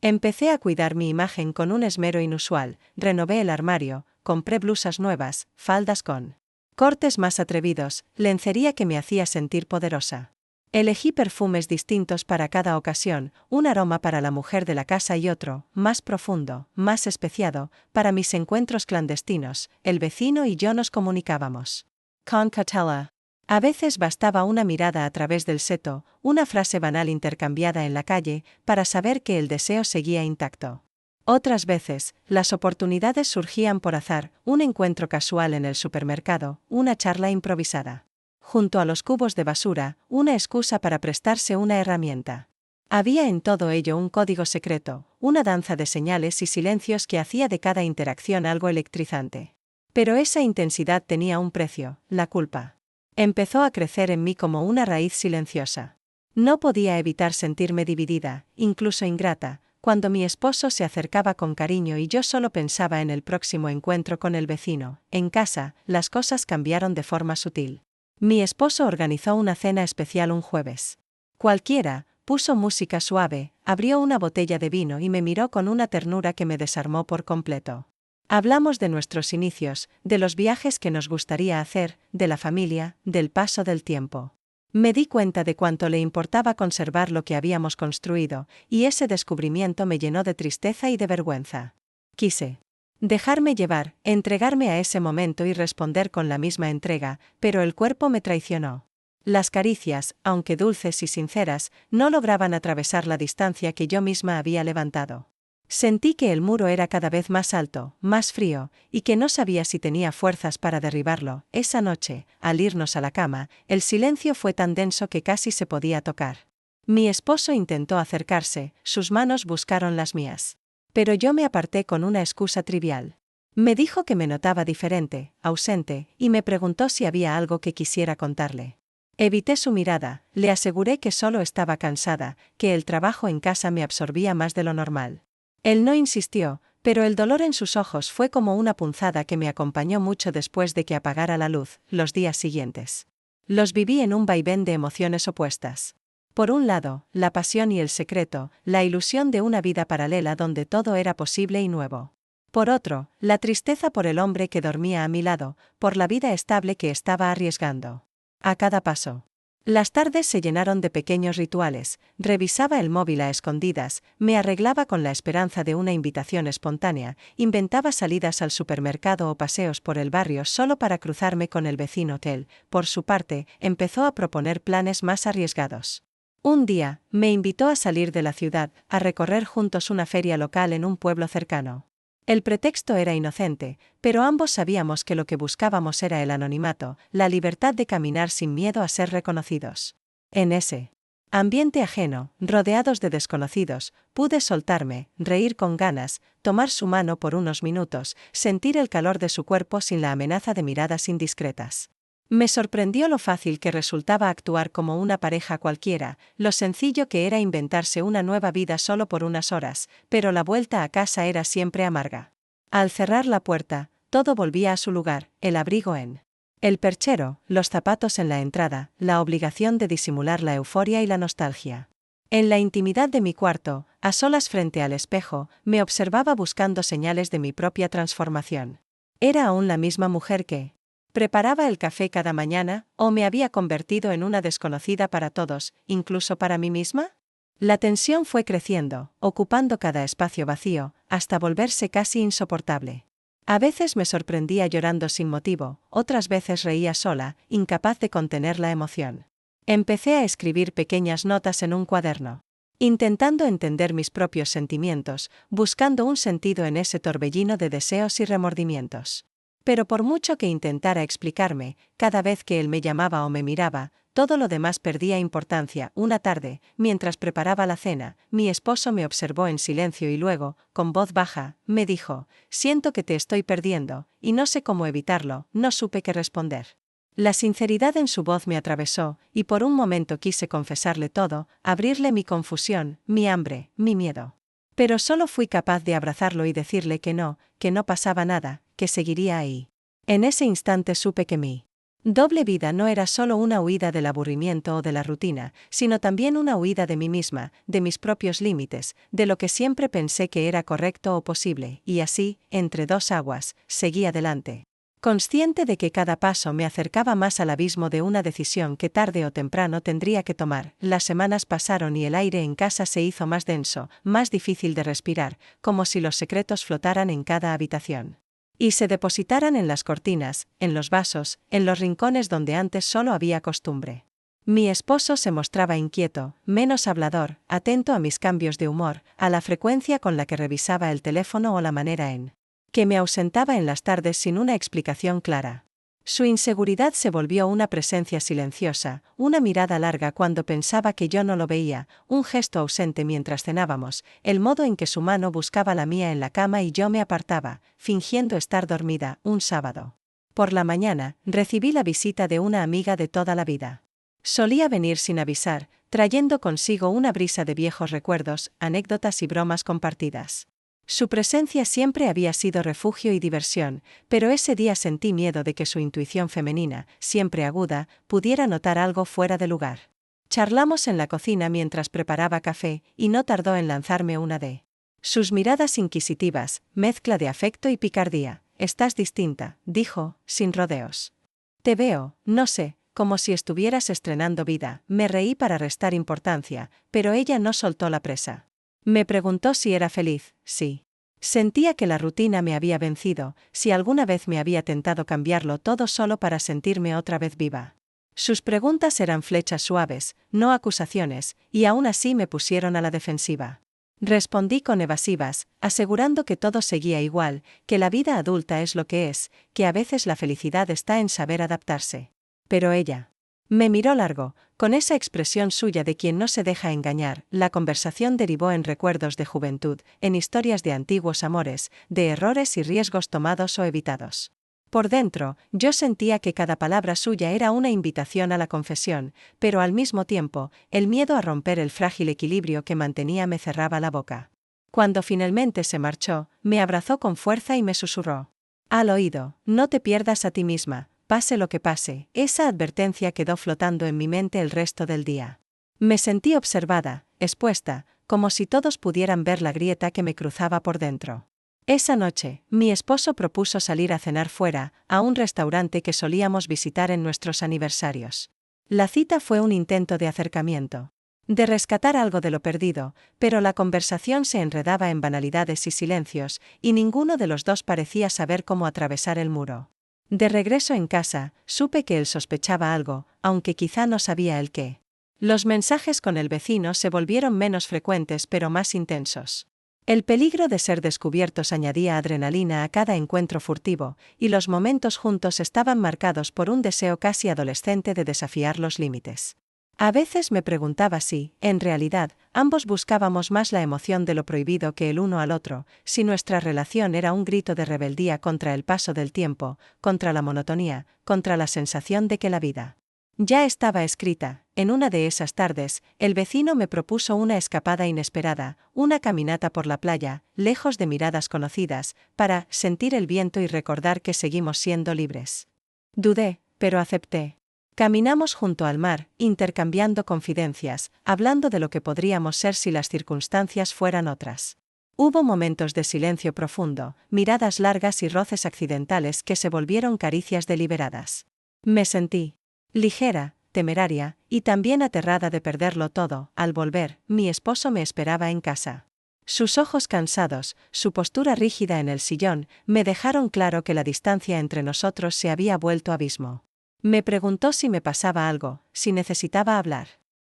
Empecé a cuidar mi imagen con un esmero inusual, renové el armario, compré blusas nuevas, faldas con cortes más atrevidos, lencería que me hacía sentir poderosa. Elegí perfumes distintos para cada ocasión, un aroma para la mujer de la casa y otro, más profundo, más especiado, para mis encuentros clandestinos. El vecino y yo nos comunicábamos con cautela. A veces bastaba una mirada a través del seto, una frase banal intercambiada en la calle, para saber que el deseo seguía intacto. Otras veces, las oportunidades surgían por azar, un encuentro casual en el supermercado, una charla improvisada junto a los cubos de basura, una excusa para prestarse una herramienta. Había en todo ello un código secreto, una danza de señales y silencios que hacía de cada interacción algo electrizante. Pero esa intensidad tenía un precio, la culpa. Empezó a crecer en mí como una raíz silenciosa. No podía evitar sentirme dividida, incluso ingrata, cuando mi esposo se acercaba con cariño y yo solo pensaba en el próximo encuentro con el vecino. En casa, las cosas cambiaron de forma sutil. Mi esposo organizó una cena especial un jueves. Cualquiera, puso música suave, abrió una botella de vino y me miró con una ternura que me desarmó por completo. Hablamos de nuestros inicios, de los viajes que nos gustaría hacer, de la familia, del paso del tiempo. Me di cuenta de cuánto le importaba conservar lo que habíamos construido, y ese descubrimiento me llenó de tristeza y de vergüenza. Quise dejarme llevar, entregarme a ese momento y responder con la misma entrega, pero el cuerpo me traicionó. Las caricias, aunque dulces y sinceras, no lograban atravesar la distancia que yo misma había levantado. Sentí que el muro era cada vez más alto, más frío, y que no sabía si tenía fuerzas para derribarlo. Esa noche, al irnos a la cama, el silencio fue tan denso que casi se podía tocar. Mi esposo intentó acercarse, sus manos buscaron las mías. Pero yo me aparté con una excusa trivial. Me dijo que me notaba diferente, ausente, y me preguntó si había algo que quisiera contarle. Evité su mirada, le aseguré que solo estaba cansada, que el trabajo en casa me absorbía más de lo normal. Él no insistió, pero el dolor en sus ojos fue como una punzada que me acompañó mucho después de que apagara la luz. Los días siguientes los viví en un vaivén de emociones opuestas. Por un lado, la pasión y el secreto, la ilusión de una vida paralela donde todo era posible y nuevo. Por otro, la tristeza por el hombre que dormía a mi lado, por la vida estable que estaba arriesgando. A cada paso. Las tardes se llenaron de pequeños rituales, revisaba el móvil a escondidas, me arreglaba con la esperanza de una invitación espontánea, inventaba salidas al supermercado o paseos por el barrio solo para cruzarme con el vecino hotel. Por su parte, empezó a proponer planes más arriesgados. Un día, me invitó a salir de la ciudad, a recorrer juntos una feria local en un pueblo cercano. El pretexto era inocente, pero ambos sabíamos que lo que buscábamos era el anonimato, la libertad de caminar sin miedo a ser reconocidos. En ese ambiente ajeno, rodeados de desconocidos, pude soltarme, reír con ganas, tomar su mano por unos minutos, sentir el calor de su cuerpo sin la amenaza de miradas indiscretas. Me sorprendió lo fácil que resultaba actuar como una pareja cualquiera, lo sencillo que era inventarse una nueva vida solo por unas horas, pero la vuelta a casa era siempre amarga. Al cerrar la puerta, todo volvía a su lugar, el abrigo en el perchero, los zapatos en la entrada, la obligación de disimular la euforia y la nostalgia. En la intimidad de mi cuarto, a solas frente al espejo, me observaba buscando señales de mi propia transformación. ¿Era aún la misma mujer que preparaba el café cada mañana, o me había convertido en una desconocida para todos, incluso para mí misma? La tensión fue creciendo, ocupando cada espacio vacío, hasta volverse casi insoportable. A veces me sorprendía llorando sin motivo, otras veces reía sola, incapaz de contener la emoción. Empecé a escribir pequeñas notas en un cuaderno, intentando entender mis propios sentimientos, buscando un sentido en ese torbellino de deseos y remordimientos. Pero por mucho que intentara explicarme, cada vez que él me llamaba o me miraba, todo lo demás perdía importancia. Una tarde, mientras preparaba la cena, mi esposo me observó en silencio y luego, con voz baja, me dijo: «Siento que te estoy perdiendo, y no sé cómo evitarlo». No supe qué responder. La sinceridad en su voz me atravesó, y por un momento quise confesarle todo, abrirle mi confusión, mi hambre, mi miedo. Pero solo fui capaz de abrazarlo y decirle que no pasaba nada, que seguiría ahí. En ese instante supe que mi doble vida no era solo una huida del aburrimiento o de la rutina, sino también una huida de mí misma, de mis propios límites, de lo que siempre pensé que era correcto o posible, y así, entre dos aguas, seguí adelante. Consciente de que cada paso me acercaba más al abismo de una decisión que tarde o temprano tendría que tomar. Las semanas pasaron y el aire en casa se hizo más denso, más difícil de respirar, como si los secretos flotaran en cada habitación. Y se depositaran en las cortinas, en los vasos, en los rincones donde antes solo había costumbre. Mi esposo se mostraba inquieto, menos hablador, atento a mis cambios de humor, a la frecuencia con la que revisaba el teléfono o la manera en que me ausentaba en las tardes sin una explicación clara. Su inseguridad se volvió una presencia silenciosa, una mirada larga cuando pensaba que yo no lo veía, un gesto ausente mientras cenábamos, el modo en que su mano buscaba la mía en la cama y yo me apartaba, fingiendo estar dormida, un sábado. Por la mañana, recibí la visita de una amiga de toda la vida. Solía venir sin avisar, trayendo consigo una brisa de viejos recuerdos, anécdotas y bromas compartidas. Su presencia siempre había sido refugio y diversión, pero ese día sentí miedo de que su intuición femenina, siempre aguda, pudiera notar algo fuera de lugar. Charlamos en la cocina mientras preparaba café, y no tardó en lanzarme una de sus miradas inquisitivas, mezcla de afecto y picardía. «Estás distinta», dijo, sin rodeos. «Te veo, no sé, como si estuvieras estrenando vida». Me reí para restar importancia, pero ella no soltó la presa. Me preguntó si era feliz. Sí. Sentía que la rutina me había vencido, si alguna vez me había tentado cambiarlo todo solo para sentirme otra vez viva. Sus preguntas eran flechas suaves, no acusaciones, y aún así me pusieron a la defensiva. Respondí con evasivas, asegurando que todo seguía igual, que la vida adulta es lo que es, que a veces la felicidad está en saber adaptarse. Pero ella me miró largo, con esa expresión suya de quien no se deja engañar. La conversación derivó en recuerdos de juventud, en historias de antiguos amores, de errores y riesgos tomados o evitados. Por dentro, yo sentía que cada palabra suya era una invitación a la confesión, pero al mismo tiempo, el miedo a romper el frágil equilibrio que mantenía me cerraba la boca. Cuando finalmente se marchó, me abrazó con fuerza y me susurró al oído: «No te pierdas a ti misma, pase lo que pase». Esa advertencia quedó flotando en mi mente el resto del día. Me sentí observada, expuesta, como si todos pudieran ver la grieta que me cruzaba por dentro. Esa noche, mi esposo propuso salir a cenar fuera, a un restaurante que solíamos visitar en nuestros aniversarios. La cita fue un intento de acercamiento, de rescatar algo de lo perdido, pero la conversación se enredaba en banalidades y silencios, y ninguno de los dos parecía saber cómo atravesar el muro. De regreso en casa, supe que él sospechaba algo, aunque quizá no sabía el qué. Los mensajes con el vecino se volvieron menos frecuentes pero más intensos. El peligro de ser descubiertos añadía adrenalina a cada encuentro furtivo, y los momentos juntos estaban marcados por un deseo casi adolescente de desafiar los límites. A veces me preguntaba si, en realidad, ambos buscábamos más la emoción de lo prohibido que el uno al otro, si nuestra relación era un grito de rebeldía contra el paso del tiempo, contra la monotonía, contra la sensación de que la vida ya estaba escrita. En una de esas tardes, el vecino me propuso una escapada inesperada, una caminata por la playa, lejos de miradas conocidas, para sentir el viento y recordar que seguimos siendo libres. Dudé, pero acepté. Caminamos junto al mar, intercambiando confidencias, hablando de lo que podríamos ser si las circunstancias fueran otras. Hubo momentos de silencio profundo, miradas largas y roces accidentales que se volvieron caricias deliberadas. Me sentí ligera, temeraria, y también aterrada de perderlo todo. Al volver, mi esposo me esperaba en casa. Sus ojos cansados, su postura rígida en el sillón, me dejaron claro que la distancia entre nosotros se había vuelto abismo. Me preguntó si me pasaba algo, si necesitaba hablar.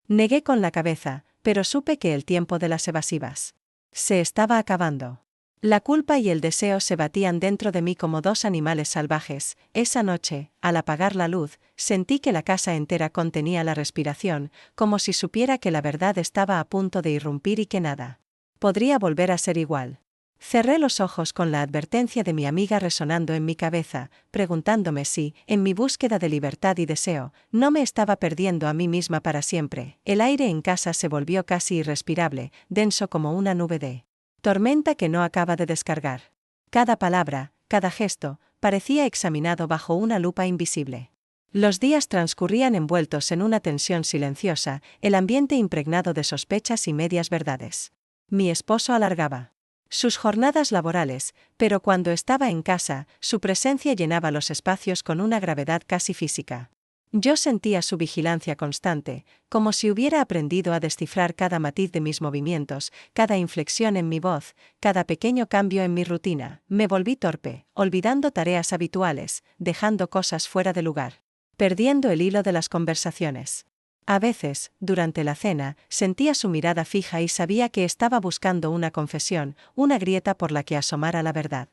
Negué con la cabeza, pero supe que el tiempo de las evasivas se estaba acabando. La culpa y el deseo se batían dentro de mí como dos animales salvajes. Esa noche, al apagar la luz, sentí que la casa entera contenía la respiración, como si supiera que la verdad estaba a punto de irrumpir y que nada podría volver a ser igual. Cerré los ojos con la advertencia de mi amiga resonando en mi cabeza, preguntándome si, en mi búsqueda de libertad y deseo, no me estaba perdiendo a mí misma para siempre. El aire en casa se volvió casi irrespirable, denso como una nube de tormenta que no acaba de descargar. Cada palabra, cada gesto, parecía examinado bajo una lupa invisible. Los días transcurrían envueltos en una tensión silenciosa, el ambiente impregnado de sospechas y medias verdades. Mi esposo alargaba sus jornadas laborales, pero cuando estaba en casa, su presencia llenaba los espacios con una gravedad casi física. Yo sentía su vigilancia constante, como si hubiera aprendido a descifrar cada matiz de mis movimientos, cada inflexión en mi voz, cada pequeño cambio en mi rutina. Me volví torpe, olvidando tareas habituales, dejando cosas fuera de lugar, perdiendo el hilo de las conversaciones. A veces, durante la cena, sentía su mirada fija y sabía que estaba buscando una confesión, una grieta por la que asomara la verdad.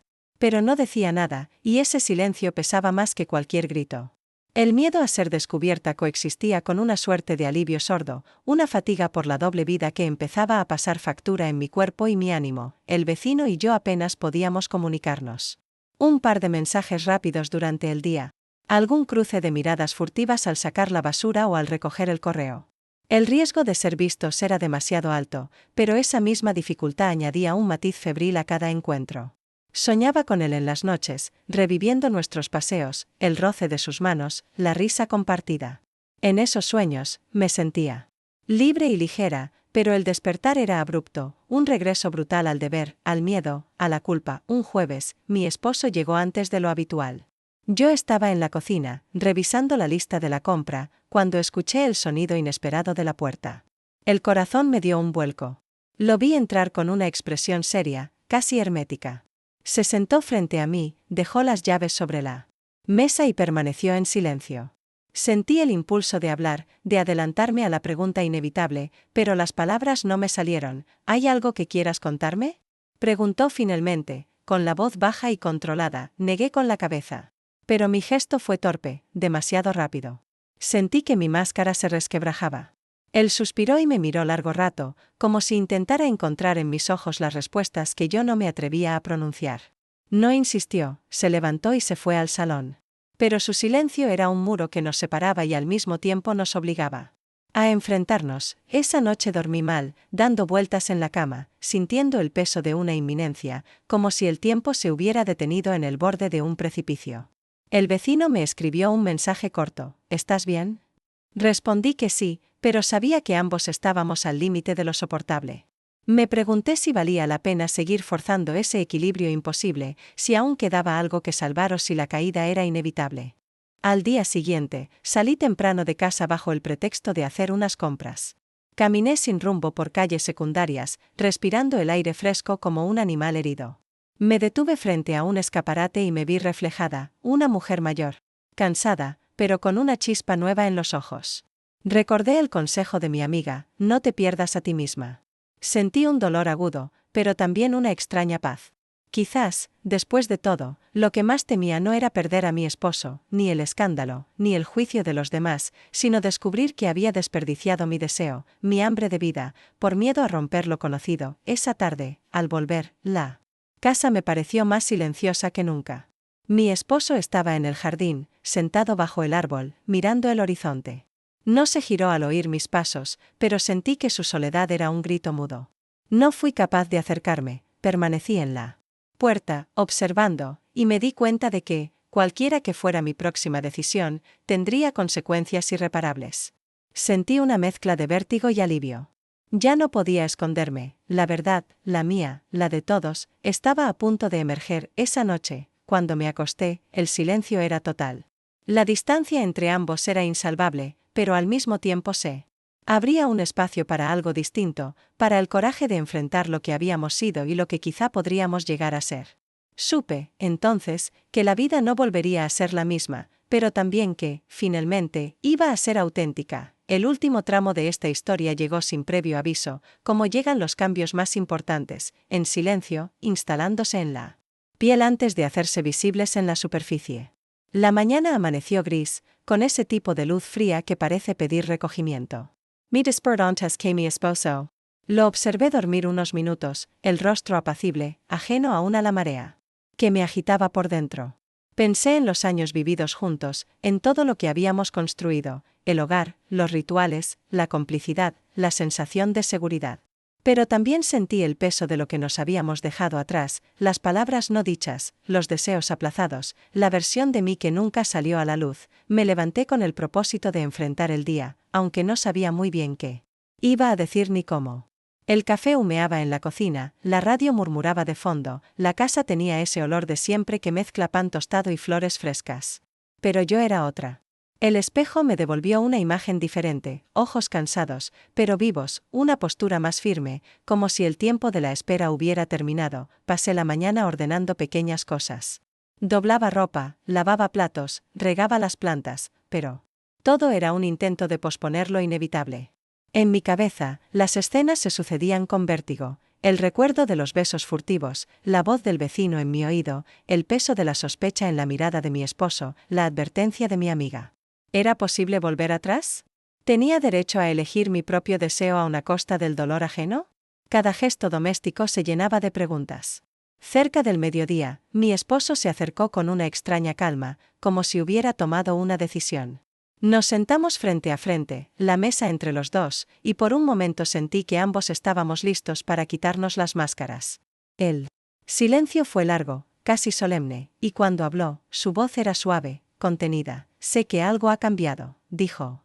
Pero no decía nada, y ese silencio pesaba más que cualquier grito. El miedo a ser descubierta coexistía con una suerte de alivio sordo, una fatiga por la doble vida que empezaba a pasar factura en mi cuerpo y mi ánimo. El vecino y yo apenas podíamos comunicarnos. Un par de mensajes rápidos durante el día. Algún cruce de miradas furtivas al sacar la basura o al recoger el correo. El riesgo de ser vistos era demasiado alto, pero esa misma dificultad añadía un matiz febril a cada encuentro. Soñaba con él en las noches, reviviendo nuestros paseos, el roce de sus manos, la risa compartida. En esos sueños, me sentía libre y ligera, pero el despertar era abrupto, un regreso brutal al deber, al miedo, a la culpa. Un jueves, mi esposo llegó antes de lo habitual. Yo estaba en la cocina, revisando la lista de la compra, cuando escuché el sonido inesperado de la puerta. El corazón me dio un vuelco. Lo vi entrar con una expresión seria, casi hermética. Se sentó frente a mí, dejó las llaves sobre la mesa y permaneció en silencio. Sentí el impulso de hablar, de adelantarme a la pregunta inevitable, pero las palabras no me salieron. ¿Hay algo que quieras contarme?, preguntó finalmente, con la voz baja y controlada. Negué con la cabeza. Pero mi gesto fue torpe, demasiado rápido. Sentí que mi máscara se resquebrajaba. Él suspiró y me miró largo rato, como si intentara encontrar en mis ojos las respuestas que yo no me atrevía a pronunciar. No insistió, se levantó y se fue al salón. Pero su silencio era un muro que nos separaba y al mismo tiempo nos obligaba a enfrentarnos. Esa noche dormí mal, dando vueltas en la cama, sintiendo el peso de una inminencia, como si el tiempo se hubiera detenido en el borde de un precipicio. El vecino me escribió un mensaje corto. ¿Estás bien? Respondí que sí, pero sabía que ambos estábamos al límite de lo soportable. Me pregunté si valía la pena seguir forzando ese equilibrio imposible, si aún quedaba algo que salvar o si la caída era inevitable. Al día siguiente, salí temprano de casa bajo el pretexto de hacer unas compras. Caminé sin rumbo por calles secundarias, respirando el aire fresco como un animal herido. Me detuve frente a un escaparate y me vi reflejada, una mujer mayor, cansada, pero con una chispa nueva en los ojos. Recordé el consejo de mi amiga: no te pierdas a ti misma. Sentí un dolor agudo, pero también una extraña paz. Quizás, después de todo, lo que más temía no era perder a mi esposo, ni el escándalo, ni el juicio de los demás, sino descubrir que había desperdiciado mi deseo, mi hambre de vida, por miedo a romper lo conocido. Esa tarde, al volver, la casa me pareció más silenciosa que nunca. Mi esposo estaba en el jardín, sentado bajo el árbol, mirando el horizonte. No se giró al oír mis pasos, pero sentí que su soledad era un grito mudo. No fui capaz de acercarme, permanecí en la puerta, observando, y me di cuenta de que, cualquiera que fuera mi próxima decisión, tendría consecuencias irreparables. Sentí una mezcla de vértigo y alivio. Ya no podía esconderme, la verdad, la mía, la de todos, estaba a punto de emerger. Esa noche, cuando me acosté, el silencio era total. La distancia entre ambos era insalvable, pero al mismo tiempo habría un espacio para algo distinto, para el coraje de enfrentar lo que habíamos sido y lo que quizá podríamos llegar a ser. Supe, entonces, que la vida no volvería a ser la misma, pero también que, finalmente, iba a ser auténtica. El último tramo de esta historia llegó sin previo aviso, como llegan los cambios más importantes, en silencio, instalándose en la piel antes de hacerse visibles en la superficie. La mañana amaneció gris, con ese tipo de luz fría que parece pedir recogimiento. Me despertó antes que mi esposo. Lo observé dormir unos minutos, el rostro apacible, ajeno aún a la marea que me agitaba por dentro. Pensé en los años vividos juntos, en todo lo que habíamos construido, el hogar, los rituales, la complicidad, la sensación de seguridad. Pero también sentí el peso de lo que nos habíamos dejado atrás, las palabras no dichas, los deseos aplazados, la versión de mí que nunca salió a la luz. Me levanté con el propósito de enfrentar el día, aunque no sabía muy bien qué iba a decir ni cómo. El café humeaba en la cocina, la radio murmuraba de fondo, la casa tenía ese olor de siempre que mezcla pan tostado y flores frescas. Pero yo era otra. El espejo me devolvió una imagen diferente, ojos cansados, pero vivos, una postura más firme, como si el tiempo de la espera hubiera terminado. Pasé la mañana ordenando pequeñas cosas. Doblaba ropa, lavaba platos, regaba las plantas, pero todo era un intento de posponer lo inevitable. En mi cabeza, las escenas se sucedían con vértigo. El recuerdo de los besos furtivos, la voz del vecino en mi oído, el peso de la sospecha en la mirada de mi esposo, la advertencia de mi amiga. ¿Era posible volver atrás? ¿Tenía derecho a elegir mi propio deseo a una costa del dolor ajeno? Cada gesto doméstico se llenaba de preguntas. Cerca del mediodía, mi esposo se acercó con una extraña calma, como si hubiera tomado una decisión. Nos sentamos frente a frente, la mesa entre los dos, y por un momento sentí que ambos estábamos listos para quitarnos las máscaras. El silencio fue largo, casi solemne, y cuando habló, su voz era suave, contenida. Sé que algo ha cambiado, dijo.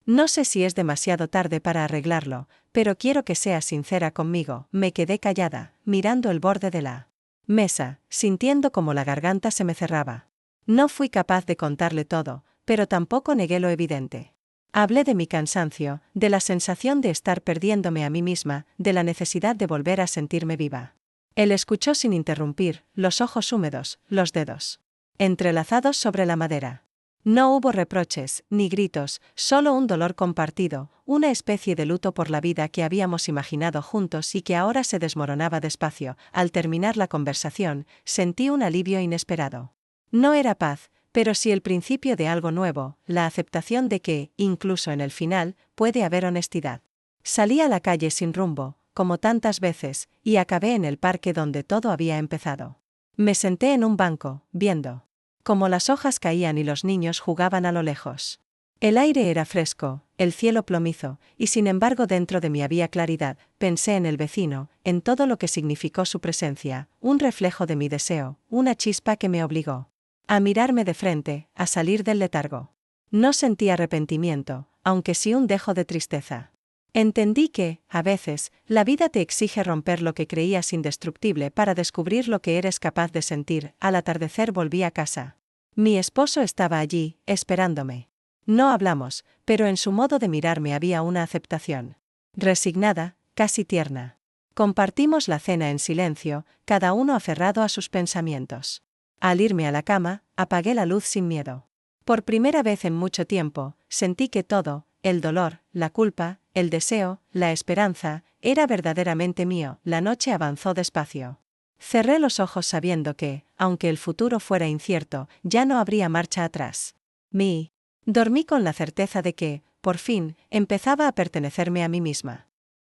No sé si es demasiado tarde para arreglarlo, pero quiero que seas sincera conmigo. Me quedé callada, mirando el borde de la mesa, sintiendo como la garganta se me cerraba. No fui capaz de contarle todo, pero tampoco negué lo evidente. Hablé de mi cansancio, de la sensación de estar perdiéndome a mí misma, de la necesidad de volver a sentirme viva. Él escuchó sin interrumpir, los ojos húmedos, los dedos entrelazados sobre la madera. No hubo reproches, ni gritos, solo un dolor compartido, una especie de luto por la vida que habíamos imaginado juntos y que ahora se desmoronaba despacio. Al terminar la conversación, sentí un alivio inesperado. No era paz, pero sí el principio de algo nuevo, la aceptación de que, incluso en el final, puede haber honestidad. Salí a la calle sin rumbo, como tantas veces, y acabé en el parque donde todo había empezado. Me senté en un banco, viendo cómo las hojas caían y los niños jugaban a lo lejos. El aire era fresco, el cielo plomizo, y sin embargo dentro de mí había claridad. Pensé en el vecino, en todo lo que significó su presencia, un reflejo de mi deseo, una chispa que me obligó a mirarme de frente, a salir del letargo. No sentí arrepentimiento, aunque sí un dejo de tristeza. Entendí que, a veces, la vida te exige romper lo que creías indestructible para descubrir lo que eres capaz de sentir. Al atardecer volví a casa. Mi esposo estaba allí, esperándome. No hablamos, pero en su modo de mirarme había una aceptación resignada, casi tierna. Compartimos la cena en silencio, cada uno aferrado a sus pensamientos. Al irme a la cama, apagué la luz sin miedo. Por primera vez en mucho tiempo, sentí que todo, el dolor, la culpa, el deseo, la esperanza, era verdaderamente mío. La noche avanzó despacio. Cerré los ojos sabiendo que, aunque el futuro fuera incierto, ya no habría marcha atrás. Dormí con la certeza de que, por fin, empezaba a pertenecerme a mí misma.